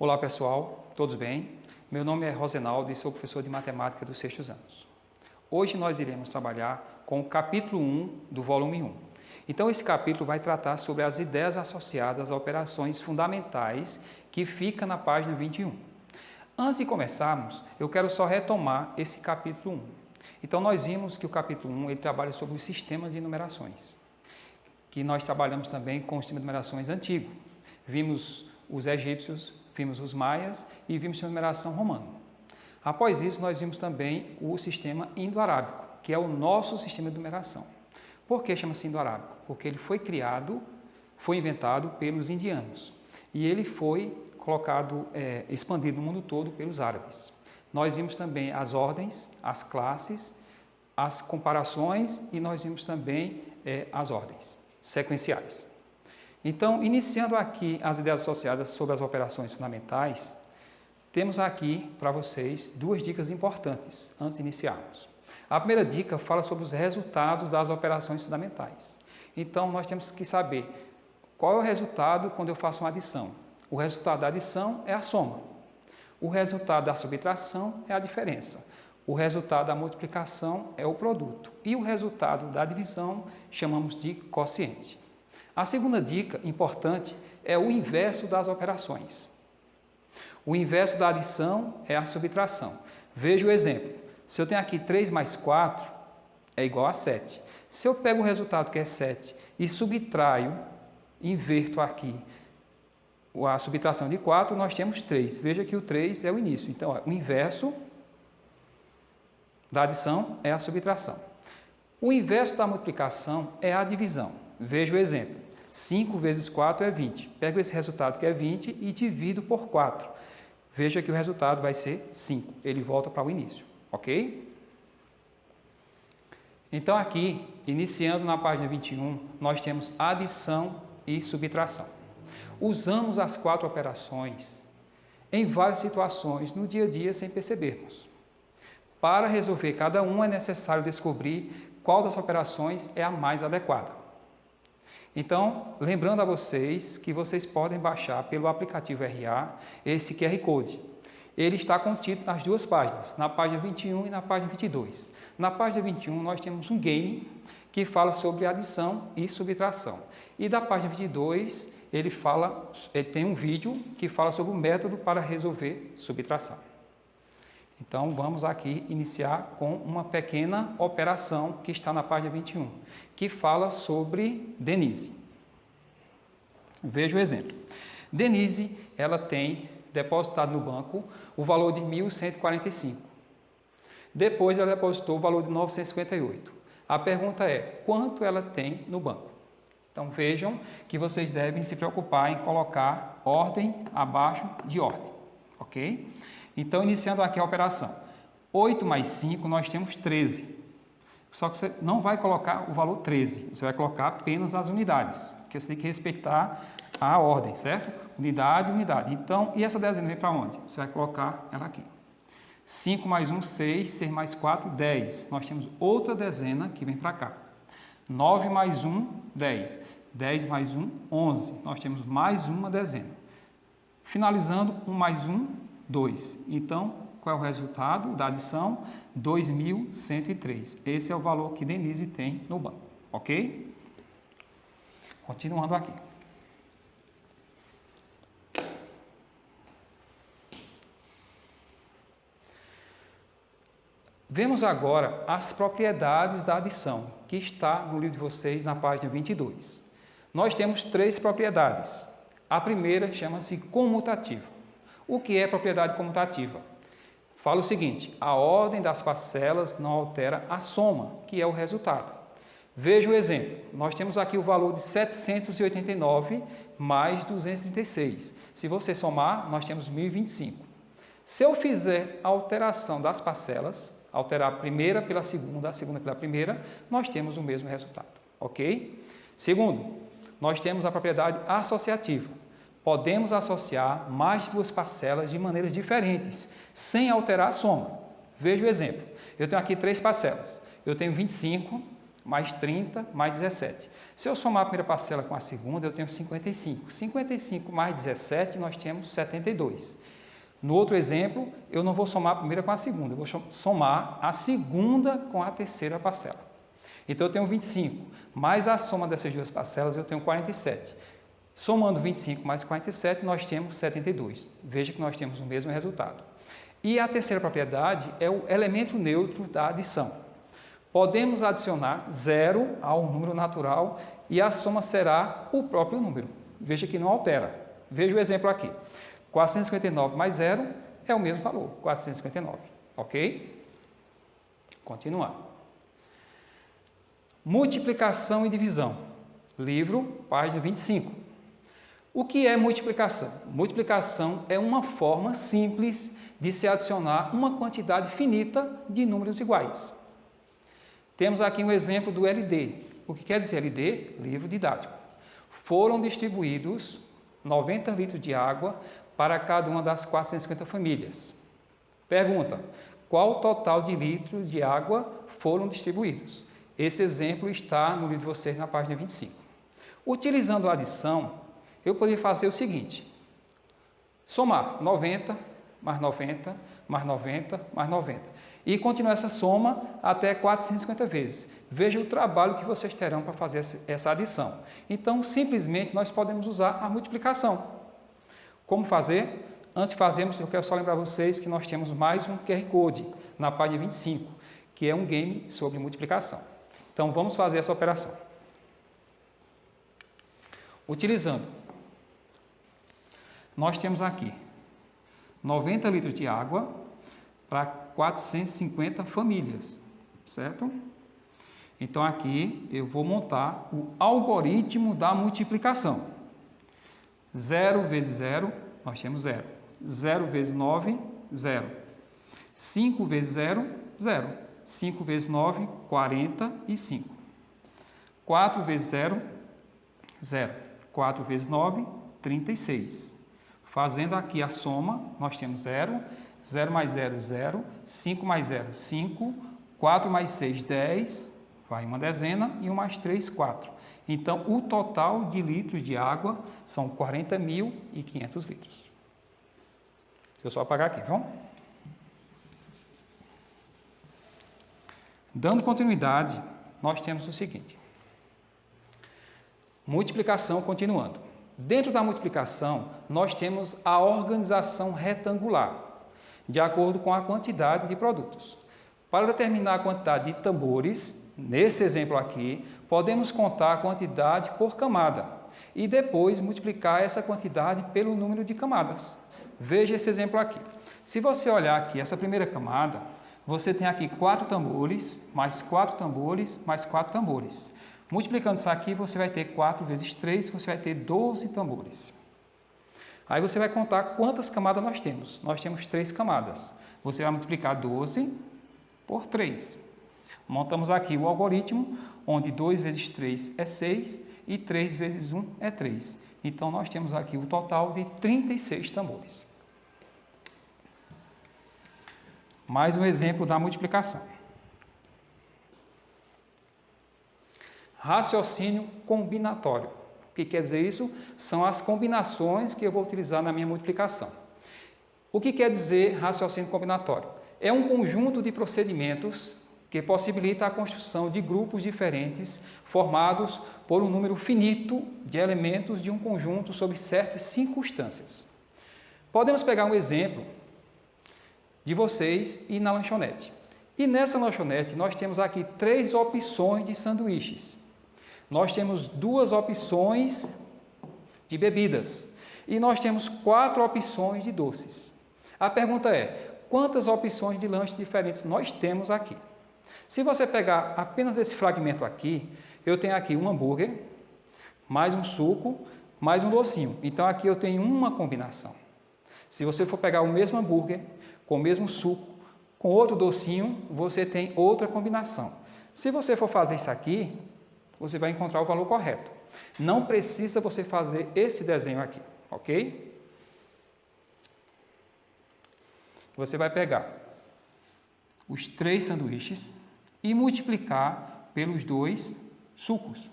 Olá pessoal, todos bem? Meu nome é Rosenaldo e sou professor de matemática dos sextos anos. Hoje nós iremos trabalhar com o capítulo 1 do volume 1. Então esse capítulo vai tratar sobre as ideias associadas a operações fundamentais que fica na página 21. Antes de começarmos, eu quero só retomar esse capítulo 1. Então nós vimos que o capítulo 1 ele trabalha sobre os sistemas de numerações, que nós trabalhamos também com o sistema de numerações antigo. Vimos os egípcios, vimos os maias e vimos a numeração romana. Após isso, nós vimos também o sistema indo-arábico, que é o nosso sistema de numeração. Por que chama-se indo-arábico? Porque ele foi inventado pelos indianos e ele foi expandido no mundo todo pelos árabes. Nós vimos também as ordens, as classes, as comparações e nós vimos também as ordens sequenciais. Então, iniciando aqui as ideias associadas sobre as operações fundamentais, temos aqui para vocês duas dicas importantes antes de iniciarmos. A primeira dica fala sobre os resultados das operações fundamentais. Então, nós temos que saber qual é o resultado quando eu faço uma adição. O resultado da adição é a soma. O resultado da subtração é a diferença. O resultado da multiplicação é o produto. E o resultado da divisão chamamos de quociente. A segunda dica importante é o inverso das operações. O inverso da adição é a subtração. Veja o exemplo. Se eu tenho aqui 3 mais 4 é igual a 7. Se eu pego o resultado que é 7 e subtraio, inverto aqui a subtração de 4, nós temos 3. Veja que o 3 é o início. Então, o inverso da adição é a subtração. O inverso da multiplicação é a divisão. Veja o exemplo. 5 vezes 4 é 20. Pego esse resultado que é 20 e divido por 4. Veja que o resultado vai ser 5. Ele volta para o início, ok? Então aqui, iniciando na página 21, nós temos adição e subtração. Usamos as 4 operações em várias situações no dia a dia sem percebermos. Para resolver cada uma é necessário descobrir qual das operações é a mais adequada. Então, lembrando a vocês que vocês podem baixar pelo aplicativo RA esse QR Code. Ele está contido nas duas páginas, na página 21 e na página 22. Na página 21 nós temos um game que fala sobre adição e subtração. E da página 22 ele tem um vídeo que fala sobre o método para resolver subtração. Então, vamos aqui iniciar com uma pequena operação que está na página 21, que fala sobre Denise. Veja o exemplo. Denise, ela tem depositado no banco o valor de 1.145. Depois, ela depositou o valor de 958. A pergunta é, quanto ela tem no banco? Então, vejam que vocês devem se preocupar em colocar ordem abaixo de ordem, ok? Então, iniciando aqui a operação. 8 mais 5, nós temos 13. Só que você não vai colocar o valor 13, você vai colocar apenas as unidades, porque você tem que respeitar a ordem, certo? Unidade, unidade. Então, e essa dezena vem para onde? Você vai colocar ela aqui. 5 mais 1, 6, 6 mais 4, 10. Nós temos outra dezena que vem para cá. 9 mais 1, 10. 10 mais 1, 11. Nós temos mais uma dezena. Finalizando, 1 mais 1, 2. Então, qual é o resultado da adição? 2.103. Esse é o valor que Denise tem no banco, ok? Continuando aqui. Vemos agora as propriedades da adição, que está no livro de vocês na página 22. Nós temos 3 propriedades. A primeira chama-se comutativa. O que é propriedade comutativa? Fala o seguinte, a ordem das parcelas não altera a soma, que é o resultado. Veja o exemplo, nós temos aqui o valor de 789 mais 236. Se você somar, nós temos 1.025. Se eu fizer a alteração das parcelas, alterar a primeira pela segunda, a segunda pela primeira, nós temos o mesmo resultado, ok? Segundo, nós temos a propriedade associativa. Podemos associar mais de 2 parcelas de maneiras diferentes, sem alterar a soma. Veja o exemplo. Eu tenho aqui 3 parcelas. Eu tenho 25 mais 30, mais 17. Se eu somar a primeira parcela com a segunda, eu tenho 55. 55 mais 17, nós temos 72. No outro exemplo, eu não vou somar a primeira com a segunda, eu vou somar a segunda com a terceira parcela. Então, eu tenho 25, mais a soma dessas duas parcelas, eu tenho 47. Somando 25 mais 47, nós temos 72. Veja que nós temos o mesmo resultado. E a terceira propriedade é o elemento neutro da adição. Podemos adicionar 0 ao número natural e a soma será o próprio número. Veja que não altera. Veja o exemplo aqui. 459 mais 0 é o mesmo valor, 459. Ok? Continuar. Multiplicação e divisão. Livro, página 25. O que é multiplicação? Multiplicação é uma forma simples de se adicionar uma quantidade finita de números iguais. Temos aqui um exemplo do LD. O que quer dizer LD? Livro didático. Foram distribuídos 90 litros de água para cada uma das 450 famílias. Pergunta: qual o total de litros de água foram distribuídos? Esse exemplo está no livro de vocês na página 25. Utilizando a adição, eu poderia fazer o seguinte: somar 90 mais 90 mais 90 mais 90 e continuar essa soma até 450 vezes. Veja o trabalho que vocês terão para fazer essa adição. Então, simplesmente, nós podemos usar a multiplicação. Como fazer? Antes de fazermos, eu quero só lembrar vocês que nós temos mais um QR Code na página 25, que é um game sobre multiplicação. Então, vamos fazer essa operação. Utilizando, nós temos aqui 90 litros de água para 450 famílias, certo? Então, aqui eu vou montar o algoritmo da multiplicação. 0 vezes 0, nós temos 0. 0 vezes 9, 0. 5 vezes 0, 0. 5 vezes 9, 45. 4 vezes 0, 0. 4 vezes 9, 36. Fazendo aqui a soma, nós temos 0. 0 mais 0, 0. 5 mais 0, 5. 4 mais 6, 10. Vai uma dezena. E 1 mais 3, 4. Então, o total de litros de água são 40.500 litros. Deixa eu só apagar aqui, vamos? Dando continuidade, nós temos o seguinte. Multiplicação continuando. Dentro da multiplicação, nós temos a organização retangular, de acordo com a quantidade de produtos. Para determinar a quantidade de tambores, nesse exemplo aqui, podemos contar a quantidade por camada e depois multiplicar essa quantidade pelo número de camadas. Veja esse exemplo aqui. Se você olhar aqui essa primeira camada, você tem aqui 4 tambores, mais 4 tambores, mais 4 tambores. Multiplicando isso aqui, você vai ter 4 vezes 3, você vai ter 12 tambores. Aí você vai contar quantas camadas nós temos. Nós temos 3 camadas. Você vai multiplicar 12 por 3. Montamos aqui o algoritmo, onde 2 vezes 3 é 6 e 3 vezes 1 é 3. Então, nós temos aqui o total de 36 tambores. Mais um exemplo da multiplicação. Raciocínio combinatório. O que quer dizer isso? São as combinações que eu vou utilizar na minha multiplicação. O que quer dizer raciocínio combinatório? É um conjunto de procedimentos que possibilita a construção de grupos diferentes formados por um número finito de elementos de um conjunto sob certas circunstâncias. Podemos pegar um exemplo de vocês e na lanchonete. E nessa lanchonete nós temos aqui 3 opções de sanduíches. Nós temos 2 opções de bebidas e nós temos 4 opções de doces. A pergunta é: quantas opções de lanche diferentes nós temos aqui? Se você pegar apenas esse fragmento aqui, eu tenho aqui um hambúrguer, mais um suco, mais um docinho. Então, aqui eu tenho uma combinação. Se você for pegar o mesmo hambúrguer, com o mesmo suco, com outro docinho, você tem outra combinação. Se você for fazer isso aqui, você vai encontrar o valor correto. Não precisa você fazer esse desenho aqui, ok? Você vai pegar os 3 sanduíches e multiplicar pelos 2 sucos.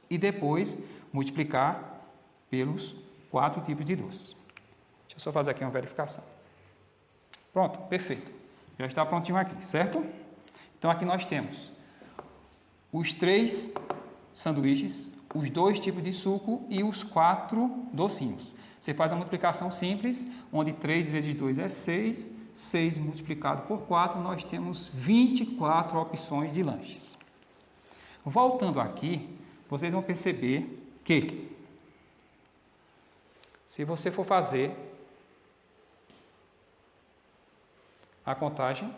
E depois multiplicar pelos 4 tipos de doces. Deixa eu só fazer aqui uma verificação. Pronto, perfeito. Já está prontinho aqui, certo? Então aqui nós temos os 3 sanduíches, os 2 tipos de suco e os 4 docinhos. Você faz a multiplicação simples, onde 3 vezes 2 é 6, 6 multiplicado por 4, nós temos 24 opções de lanches. Voltando aqui, vocês vão perceber que, se você for fazer a contagem,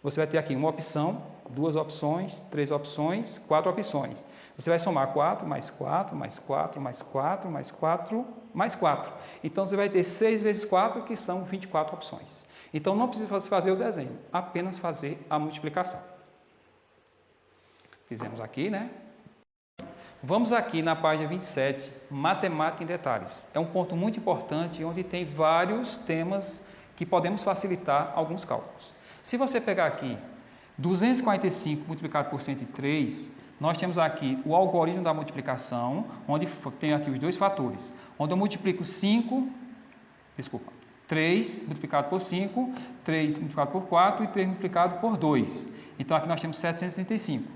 você vai ter aqui uma opção, 2 opções, 3 opções, 4 opções. Você vai somar 4, mais 4, mais 4, mais 4, mais 4, mais 4. Então, você vai ter 6 vezes 4, que são 24 opções. Então, não precisa fazer o desenho, apenas fazer a multiplicação. Fizemos aqui, né? Vamos aqui na página 27, Matemática em Detalhes. É um ponto muito importante, onde tem vários temas que podemos facilitar alguns cálculos. Se você pegar aqui 245 multiplicado por 103, nós temos aqui o algoritmo da multiplicação, onde tem aqui os 2 fatores, onde eu multiplico 3 multiplicado por 5, 3 multiplicado por 4 e 3 multiplicado por 2. Então, aqui nós temos 735.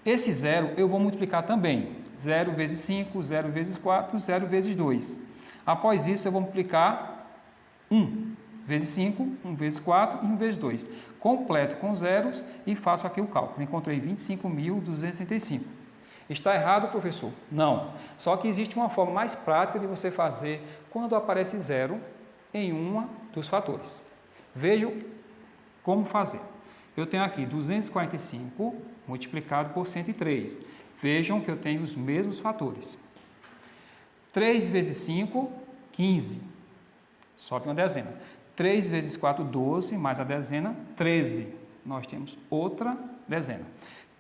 Esse zero eu vou multiplicar também. 0 vezes 5, 0 vezes 4, 0 vezes 2. Após isso, eu vou multiplicar 1 vezes 5, 1 vezes 4 e 1 vezes 2. Completo com zeros e faço aqui o cálculo. Encontrei 25.265. Está errado, professor? Não. Só que existe uma forma mais prática de você fazer quando aparece zero em um dos fatores. Veja como fazer. Eu tenho aqui 245 multiplicado por 103. Vejam que eu tenho os mesmos fatores. 3 vezes 5, 15. Sobe uma dezena. 3 vezes 4, 12, mais a dezena, 13. Nós temos outra dezena.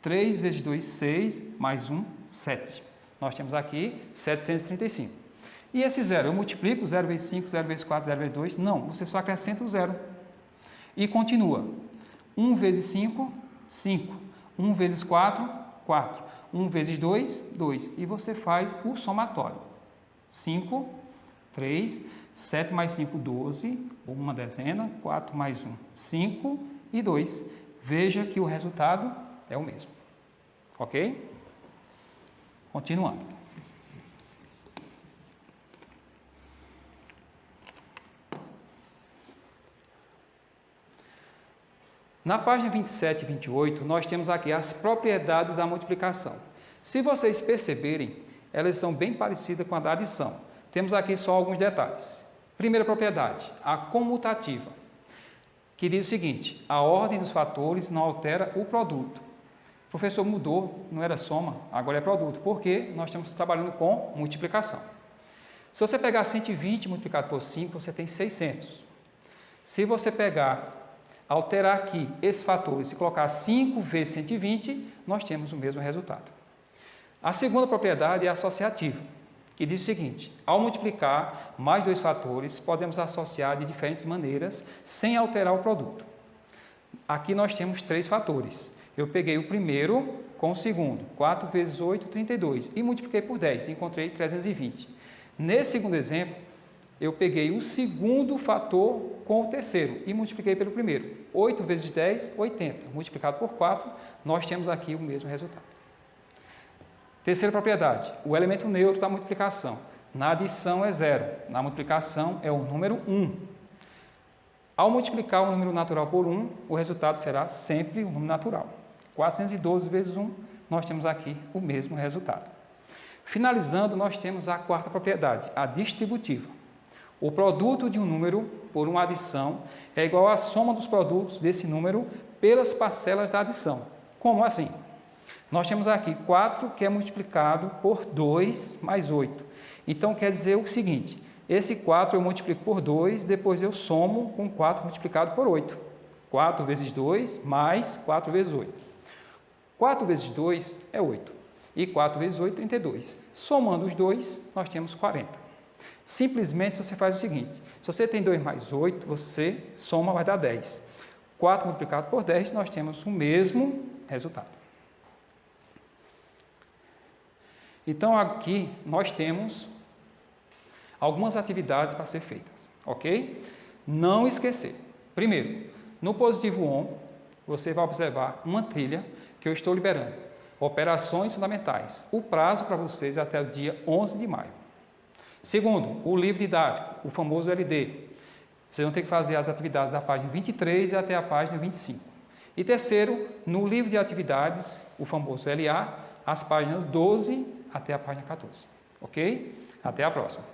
3 vezes 2, 6, mais 1, 7. Nós temos aqui 735. E esse zero, eu multiplico 0 vezes 5, 0 vezes 4, 0 vezes 2? Não, você só acrescenta o zero. E continua. 1 vezes 5, 5. 1 vezes 4, 4. 1 vezes 2, 2. E você faz o somatório. 5, 3, 7 mais 5, 12, uma dezena, 4 mais 1, 5 e 2. Veja que o resultado é o mesmo. Ok? Continuando. Na página 27 e 28, nós temos aqui as propriedades da multiplicação. Se vocês perceberem, elas são bem parecidas com a da adição. Temos aqui só alguns detalhes. Primeira propriedade, a comutativa, que diz o seguinte: a ordem dos fatores não altera o produto. O professor mudou, não era soma, agora é produto, porque nós estamos trabalhando com multiplicação. Se você pegar 120 multiplicado por 5, você tem 600. Se você alterar aqui esses fatores e colocar 5 vezes 120, nós temos o mesmo resultado. A segunda propriedade é associativa, que diz o seguinte: ao multiplicar mais 2 fatores, podemos associar de diferentes maneiras, sem alterar o produto. Aqui nós temos 3 fatores. Eu peguei o primeiro com o segundo, 4 vezes 8, 32, e multipliquei por 10, e encontrei 320. Nesse segundo exemplo, eu peguei o segundo fator com o terceiro e multipliquei pelo primeiro. 8 vezes 10, 80. Multiplicado por 4, nós temos aqui o mesmo resultado. Terceira propriedade, o elemento neutro da multiplicação. Na adição é 0, na multiplicação é o número 1. Ao multiplicar o número natural por 1, o resultado será sempre o número natural. 412 vezes 1, nós temos aqui o mesmo resultado. Finalizando, nós temos a quarta propriedade, a distributiva. O produto de um número por uma adição é igual à soma dos produtos desse número pelas parcelas da adição. Como assim? Nós temos aqui 4 que é multiplicado por 2 mais 8. Então, quer dizer o seguinte: esse 4 eu multiplico por 2, depois eu somo com 4 multiplicado por 8. 4 vezes 2 mais 4 vezes 8. 4 vezes 2 é 8. E 4 vezes 8, 32. Somando os dois, nós temos 40. Simplesmente você faz o seguinte: se você tem 2 mais 8, você soma, vai dar 10. 4 multiplicado por 10, nós temos o mesmo resultado. Então, aqui nós temos algumas atividades para ser feitas, ok? Não esquecer. Primeiro, no positivo ON, você vai observar uma trilha que eu estou liberando. Operações fundamentais. O prazo para vocês é até o dia 11 de maio. Segundo, o livro didático, o famoso LD. Vocês vão ter que fazer as atividades da página 23 até a página 25. E terceiro, no livro de atividades, o famoso LA, as páginas 12 até a página 14. Ok? Até a próxima.